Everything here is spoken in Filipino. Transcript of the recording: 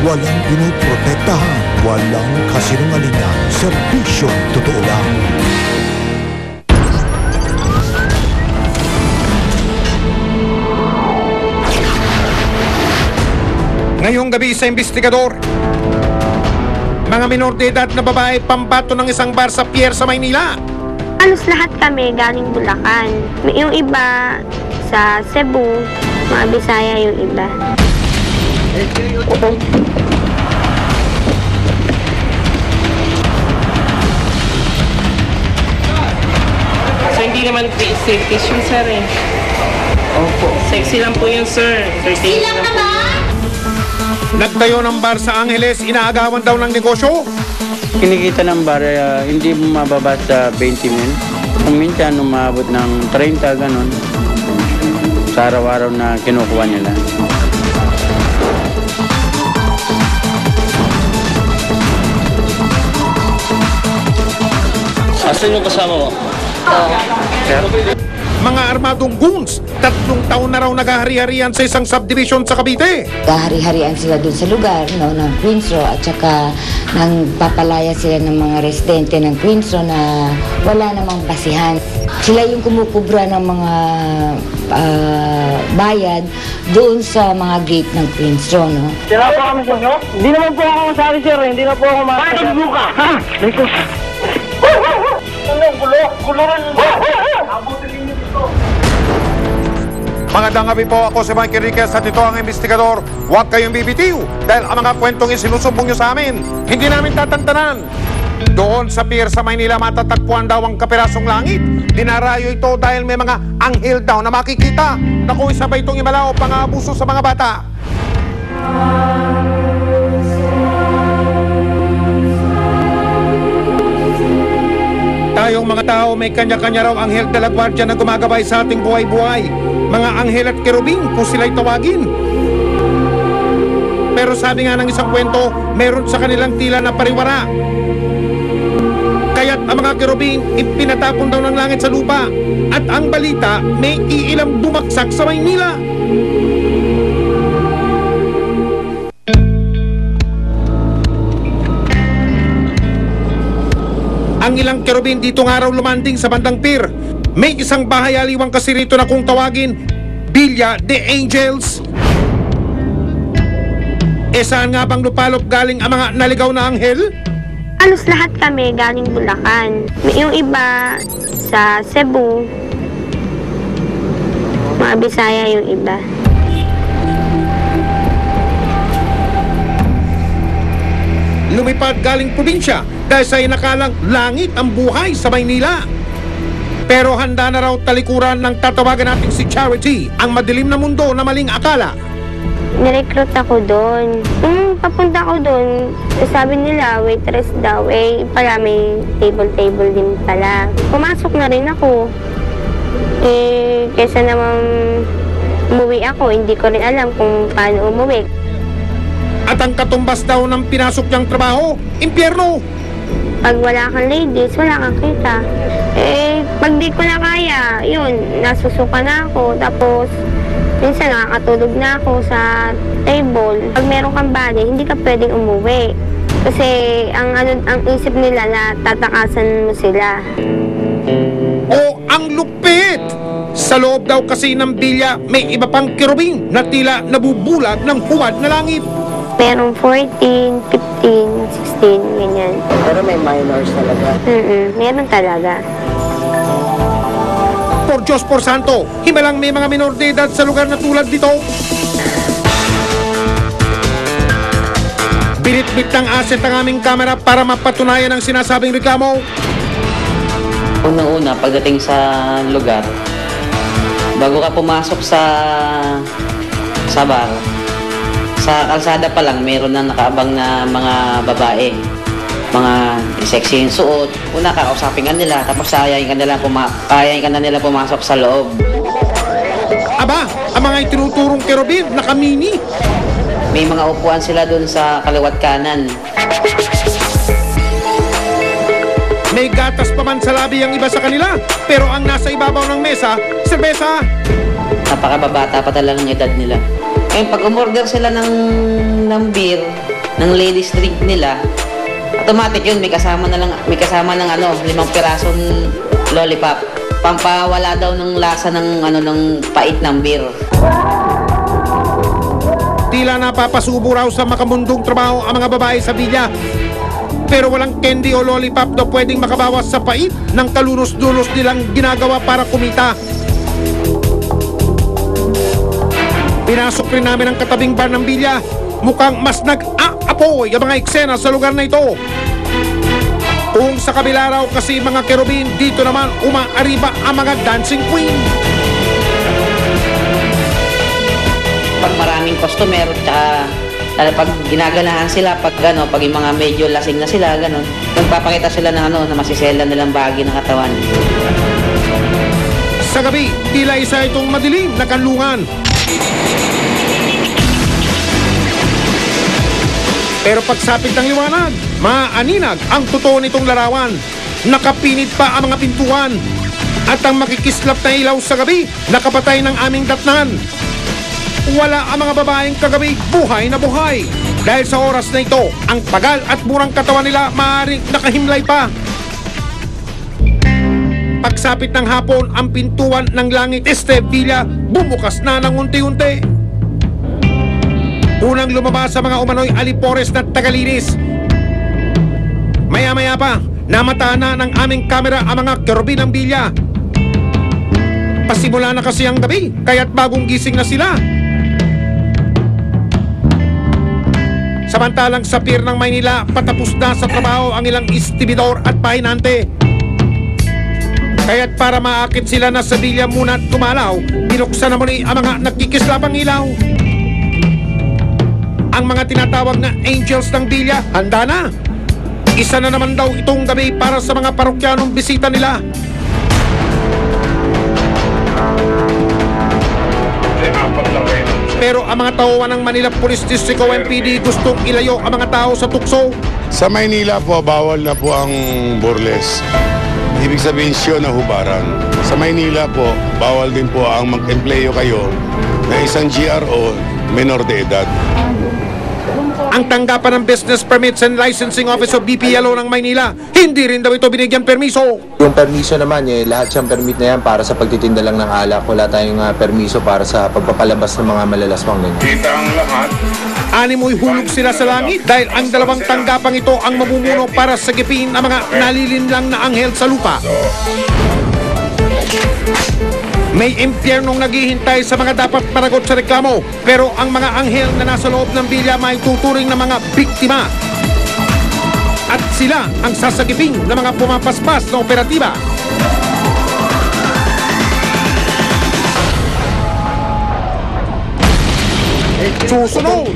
Walang pinoprotektahan, walang kasinungalingan, serbisyong totoo lang. Ngayong gabi sa investigador, mga minor de edad na babae pambato ng isang bar sa pier sa Maynila. Halos lahat kami galing Bulacan. Yung iba sa Cebu, mga Bisaya yung iba. So hindi naman striptease yun, sir eh. Opo. Sexy lang po yun, sir. Sexy lang naman! Nagtayo ng bar sa Angeles, inaagawan daw ng negosyo. Kinikita ng bar, hindi mababa sa 20 mil. Kung minsan, umabot ng 30, ganun. Sa araw-araw na kinukuha nila. Asan yung kasama mo? Mga armadong goons, 3 taon na raw naghahari-harian sa isang subdivision sa Cavite. Kahari-harian sila dun sa lugar ng Queens Row at saka nagpapalaya sila ng mga residente ng Queens Row na wala namang basihan. Sila yung kumukubra ng mga bayad doon sa mga gate ng Queens Row, no? Sira po kami sa inyo? Hindi naman po ako masari, sir. Hindi na po ako masari. Bakit ang buka? Ha? Dito. Ano? Gulo rin. Magandang gabi po, ako si Mike Enriquez at ito ang investigador. Huwag kayong bibitiw dahil ang mga kwentong isinusumbong nyo sa amin, hindi namin tatantanan. Doon sa pier sa Maynila matatagpuan daw ang kapirasong langit. Dinarayo ito dahil may mga anghel daw na makikita na kung isa ba itong imala o pang-aabuso sa mga bata. Tayong mga tao may kanya-kanya raw anghel de la guardia na gumagabay sa ating buhay-buhay. Mga anghel at kerubing kung sila'y tawagin. Pero sabi nga ng isang kwento, meron sa kanilang tila na pariwara. Kaya't ang mga kerubing ipinatapon daw ng langit sa lupa. At ang balita, may iilang bumaksak sa Maynila. Ang ilang kerubin dito nga raw lumanding sa bandang pier. May isang bahay aliwang kasi rito na kung tawagin, Villa de Angels. E saan nga bang lupalop galing ang mga naligaw na anghel? Halos lahat kami galing Bulacan. Yung iba sa Cebu, mga Bisaya yung iba. Lumipad galing probinsya dahil sa inakalang langit ang buhay sa Maynila. Pero handa na raw talikuran ng tatawagan natin si Charity, ang madilim na mundo na maling akala. Nirecruit ako doon. Nung papunta ko doon, sabi nila waitress daw, pala may table din pala. Pumasok na rin ako. Kesa naman umuwi ako, hindi ko rin alam kung paano umuwi. At ang katumbas daw ng pinasok niyang trabaho, impyerno. Pag wala kang ladies, wala kang kita. Pag di ko na kaya, yun, nasusuka na ako. Tapos, minsan nakakatulog na ako sa table. Pag meron kang bali, hindi ka pwedeng umuwi. Kasi ang isip nila na tatakasan mo sila. O ang lupit! Sa loob daw kasi ng bilya, may iba pang kerubing na tila nabubulag ng huwad na langit. Merong 14, 15, 16, ganyan. Pero may minors talaga. Meron talaga. Por Diyos por Santo, himalang may mga minor de edad sa lugar na tulad dito. Binitbit ng asset ang aming kamera para mapatunayan ang sinasabing reklamo. Una-una, pagdating sa lugar, bago ka pumasok sa bar, sa kalsada pa lang, meron na nakaabang na mga babae. Mga sexy yung suot. Una, kausapin ka nila, tapos kayayin ka na nila pumasok sa loob. Aba, ang mga itinuturong kerubin, nakamini. May mga upuan sila dun sa kaliwat kanan. May gatas pa man sa labi ang iba sa kanila, pero ang nasa ibabaw ng mesa, serbesa. Napakababata pa talaga ng edad nila. Ngayon, pag umorder sila ng beer, ng ladies drink nila, automatic yun, may kasama ng 5 pirasong lollipop. Pampawala daw ng lasa ng pait ng beer. Tila napapasubo raw sa makamundong trabaho ang mga babae sa Villa. Pero walang candy o lollipop na pwedeng makabawas sa pait ng kalunos-dulos nilang ginagawa para kumita. Pinasok rin namin ang katabing bar ng Villa. Mukhang mas nag-aapoy ang mga eksena sa lugar na ito. Kung sa kabila raw kasi mga kerubin, dito naman umaariba ang mga dancing queen. Pag maraming customer, tsaka pag ginaganahan sila, pag yung mga medyo lasing na sila, nagpapakita sila na masisela nilang bahagi ng katawan. Sa gabi, tila isa itong madilim na kanlungan. Pero pagsapit ng liwanag, maaninag ang totoo nitong larawan. Nakapinit pa ang mga pintuan. At ang makikislap na ilaw sa gabi, nakapatay ng aming datnan. Wala ang mga babaeng kagabi buhay na buhay. Dahil sa oras na ito, ang tagal at murang katawan nila maaaring nakahimlay pa. Pagsapit ng hapon, ang pintuan ng Langit Este Villa bumukas na ng unti-unti. Unang lumabas sa mga umano'y alipores na tagalinis. Maya-maya pa, namataan na ng aming kamera ang mga kerubin ng Villa. Pasimula na kasi ang gabi, kaya't bagong gising na sila. Samantalang sa pier ng Maynila, patapos na sa trabaho ang ilang istibidor at pahinante. Kaya't para maakit sila na sa Villa muna tumalaw, binuksan na muli ang mga nagkikislapang ilaw. Ang mga tinatawag na angels ng Villa, handa na. Isa na naman daw itong gabi para sa mga parokyanong bisita nila. Pero ang mga tauhan ng Manila Police District o MPD gustong ilayo ang mga tao sa tukso. Sa Maynila po, bawal na po ang burles. Ibig sabihin siya na hubaran. Sa Maynila po, bawal din po ang mag-empleyo kayo na isang GRO menor de edad. Ang tanggapan ng Business Permits and Licensing Office of BPLO ng Maynila, hindi rin daw ito binigyan permiso. Yung permiso naman, lahat siyang permit na yan para sa pagtitinda lang ng alak. Wala tayong permiso para sa pagpapalabas ng mga malalaswang ganyan. Kita ang lahat. Animoy hulog sila sa langit dahil ang dalawang tanggapang ito ang mamumuno para sagipin ang mga nalilinlang na anghel sa lupa. May impyernong naghihintay sa mga dapat managot sa reklamo, pero ang mga anghel na nasa loob ng Villa may tuturing na mga biktima. At sila ang sasagipin ng mga pumapaspas na operatiba. Susunod